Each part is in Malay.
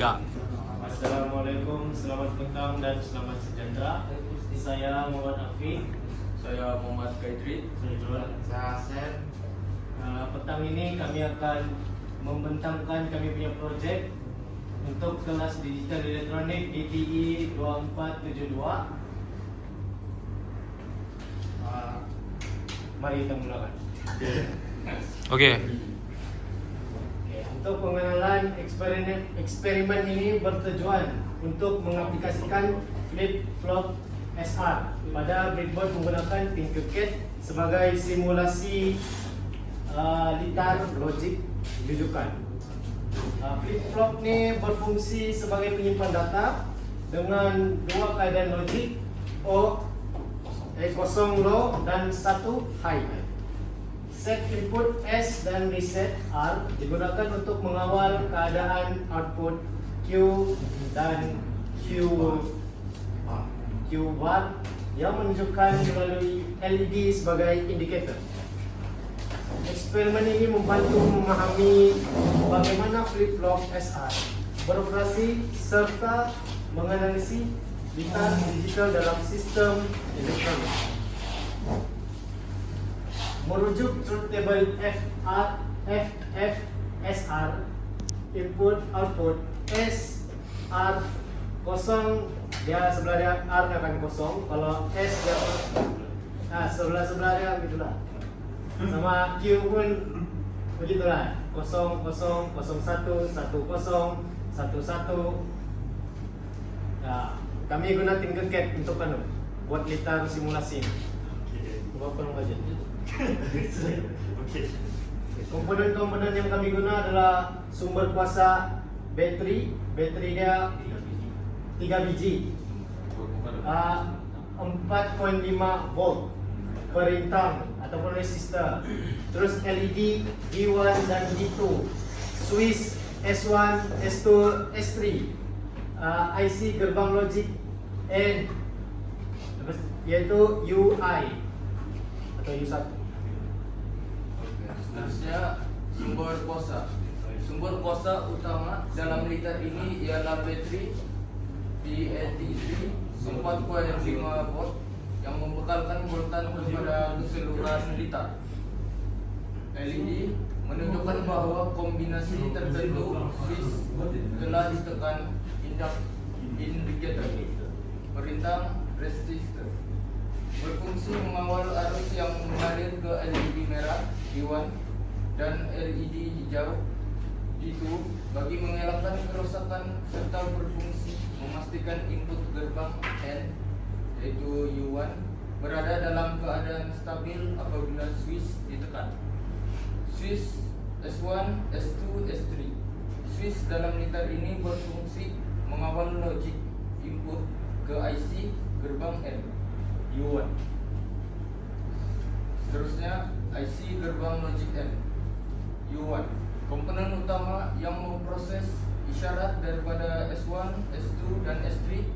Ya. Assalamualaikum, selamat petang dan selamat sejahtera. Saya Muhammad Afiq. Saya Muhammad Kaidri. Saya Asep. Petang ini kami akan membentangkan kami punya projek untuk kelas digital elektronik DTI 2472. Mari kita mulakan. Oke. Untuk pengenalan eksperimen ini bertujuan untuk mengaplikasikan flip-flop SR pada breadboard menggunakan Tinkercad sebagai simulasi litar logik rujukan. Flip-flop ni berfungsi sebagai penyimpan data dengan dua keadaan logik kosong low dan satu high. Set input S dan reset R digunakan untuk mengawal keadaan output Q dan Q bar yang menunjukkan melalui LED sebagai indikator. Eksperimen ini membantu memahami bagaimana flip-flop SR beroperasi serta menganalisis litar digital dalam sistem elektronik. Merujuk truth table FFSR input output S R kosong, dia sebelah dia R dia akan kosong, kalau S dia sebelah dia begitulah. Sama Q pun begitulah, 0 0 0 1 1 0 1 1. Kami guna Tinkercad untuk buat litar simulasi. Berapa orang budget? Komponen-komponen yang kami guna adalah sumber kuasa bateri dia 3 biji, 4.5 volt per intang ataupun resistor. Terus LED D1 dan D2, switch S1, S2, S3, IC gerbang logik N, yaitu UI atau U1. Seterusnya sumber kuasa utama dalam litar ini ialah bateri BLT3 4.5 volt yang membekalkan voltan kepada keseluruhan litar. LED menunjukkan bahawa kombinasi tertentu switch telah ditekan indikator. Perintah resistor berfungsi mengawal arus yang mengalir ke LED merah D1 dan LED hijau D2 bagi mengelakkan kerosakan serta berfungsi memastikan input gerbang N yaitu U1 berada dalam keadaan stabil apabila switch ditekan. Switch S1, S2, S3. Switch dalam litar ini berfungsi mengawal logik input ke IC gerbang N U1. Seterusnya IC gerbang logik N U1, komponen utama yang memproses isyarat daripada S1, S2 dan S3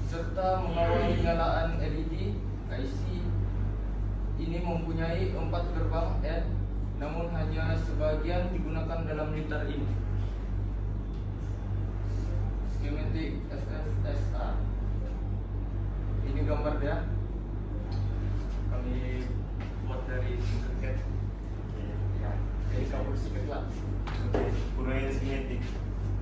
serta mengawal penyalaan LED. IC ini mempunyai 4 gerbang N, namun hanya sebagian digunakan dalam litar ini. Schematic FFSR. Ini gambar dia. Kami buat dari Tinkercad. Jadi kamu sedikitlah. Uraian schematik.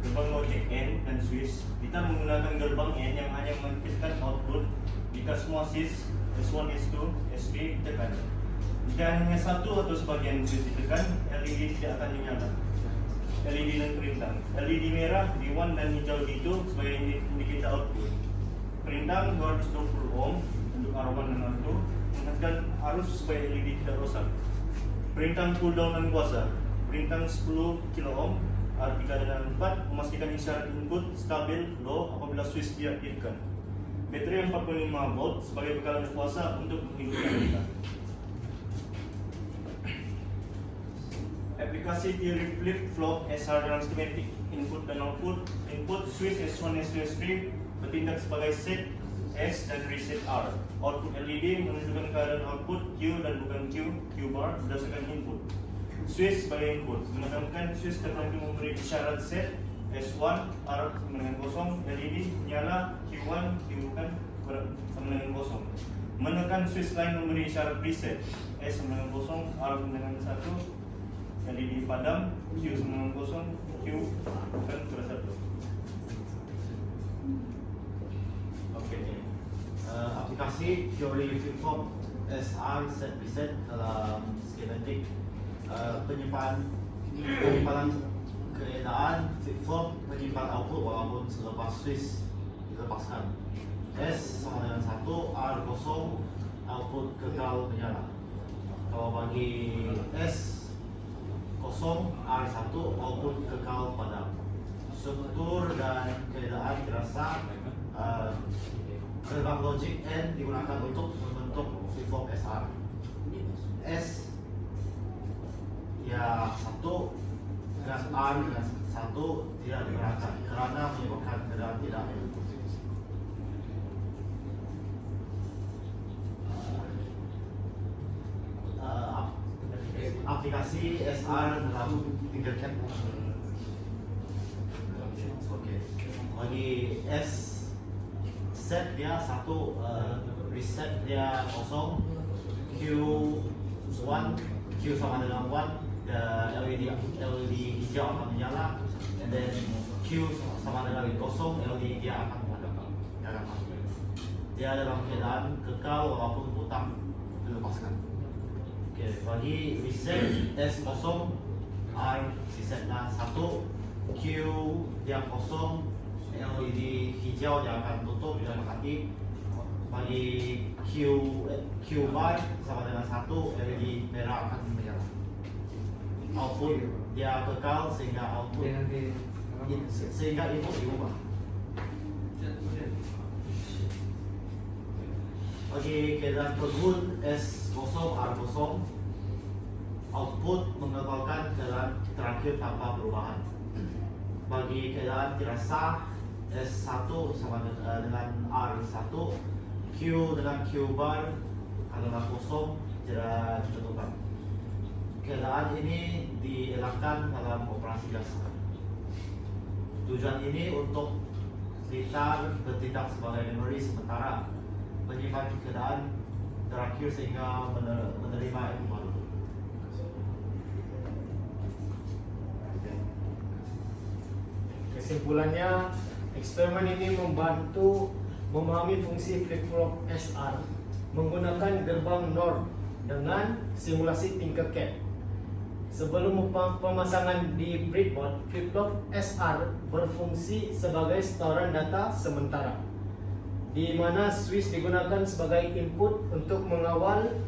Gerbang logik N dan switch. Kita menggunakan gerbang N yang hanya mengaktifkan output jika semua switch S1, S2, S3 ditekan. Jika hanya satu atau sebagian switch ditekan, LED tidak akan menyala. LED dan perintah. LED merah D1 dan hijau D2 sebagai indikator output. Perintah 220 ohm untuk R1 dan R2 mengetatkan arus supaya LED tidak rosak. Perintah pull down dan kuasa. Perintah 10 kilo ohm R3 dan R4 memastikan isyarat input stabil low apabila switch tidak ditekan. Bateri 4.5 volt sebagai bekalan kuasa untuk menghidupkan litar. Aplikasi teori flip-flop SR dalam schematik. Input dan output. Input switch S1, S2, S3 bertindak sebagai set S dan reset R. Output LED menunjukkan keadaan output Q dan bukan Q bar berdasarkan input. Switch sebagai input. Menekankan switch tertentu memberi isyarat set S1 R sama dengan kosong, LED nyala, Q1 Q kan sama dengan kosong. Menekan switch line memberi isyarat preset, S sama dengan kosong, R sama dengan 1, LED padam, Q sama dengan kosong, Q kan sudah 1. Oke. Aplikasi teori flip-flop SR set preset dalam skematik penyimpanan keadaan flip-flop menyimpan output walaupun selepas switch dilepaskan. S sama dengan 1, R kosong, output kekal menyala. Kalau bagi S kosong, R 1, output kekal padam. Struktur dan keadaan dirasa gerbang logic N digunakan untuk membentuk flip-flop SR. S ya 1 dengan R dengan 1 tidak digunakan karena menyebabkan keadaan tidak aplikasi SR dalam Tinkercad. Oke. Bagi S set dia 1, reset dia kosong, Q1 Q sama dengan 1, LED hijau akan menyala, and then Q sama dengan kosong, LED dia akan padam. Dia dalam keadaan kekal walaupun butang dilepaskan. Oke, bagi reset S kosong, R resetnya 1, Q dia kosong, LED hijau dia akan tutup dan mati. Bagi Q bar sama dengan 1, LED merah akan menyala. Output dia kekal sehingga input diubah. Bagi keadaan tersebut S kosong, R kosong, output mengekalkan keadaan terakhir tanpa perubahan. Bagi keadaan tidak sah, S1 sama dengan R1, Q dengan Q bar adalah kosong, tidak ditentukan. Keadaan ini dielakkan dalam operasi biasa. Tujuan ini untuk litar bertindak sebagai memori sementara, menyimpan keadaan terakhir sehingga menerima yang baru. Kesimpulannya, eksperimen ini membantu memahami fungsi flip-flop SR menggunakan gerbang NOR dengan simulasi Tinkercad. Sebelum pemasangan di breadboard, flip-flop SR berfungsi sebagai setoran data sementara, di mana switch digunakan sebagai input untuk mengawal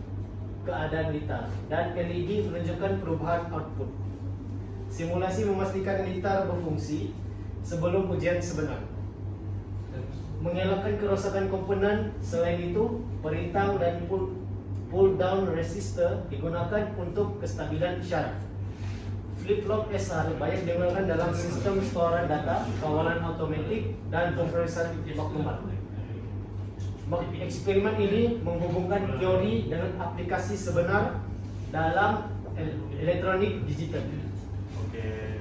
keadaan litar dan LED menunjukkan perubahan output. Simulasi memastikan litar berfungsi sebelum ujian sebenar, mengelakkan kerosakan komponen. Selain itu, perintah dan pull down resistor digunakan untuk kestabilan isyarat. Flip-flop SR banyak digunakan dalam sistem storan data, kawalan otomatik, dan pemrosesan bak nomor. Eksperimen ini menghubungkan teori dengan aplikasi sebenar dalam elektronik digital. Oke.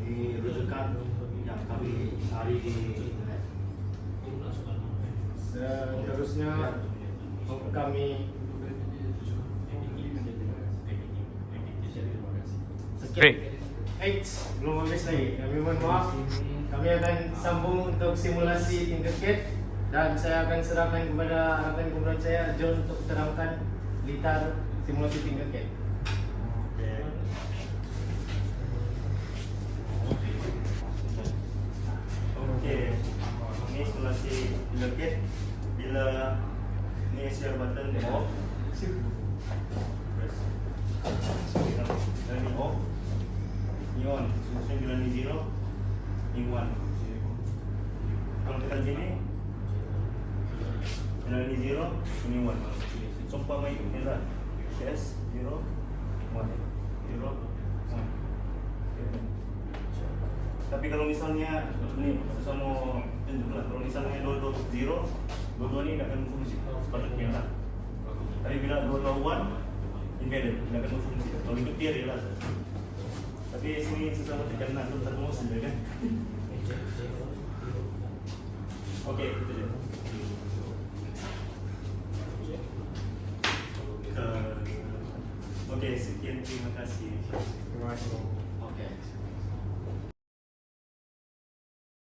Di rujukan yang kami cari di internet. Seterusnya kami Break. belum habis lagi. Kami mohon maaf. Kami akan sambung untuk simulasi Tinkercad dan saya akan serahkan kepada rakan kumpulan saya John untuk terangkan litar simulasi Tinkercad. Oke, ini simulasi Tinkercad. Bila ini share button off, press. Dan ini off, ini on. Seterusnya bila ini 0, ini 1. Kalau tekan sini, bila ini 0, ini 1. Sumpah main ini lah. S 0, 1, 0, 1. Tapi kalau misalnya ini susah mau tunjuk lah. Kalau misalnya 2 0, dua-dua ini tidak akan berfungsi sepadatnya lah. Tapi bila 2 1, embedded tidak akan berfungsi. Kalau itu tier jelas. Tapi Tapi sini sesama tekan nak satu musim kan. Oke, itu dia. Oke, sekian terima kasih. Terima kasih. Okay.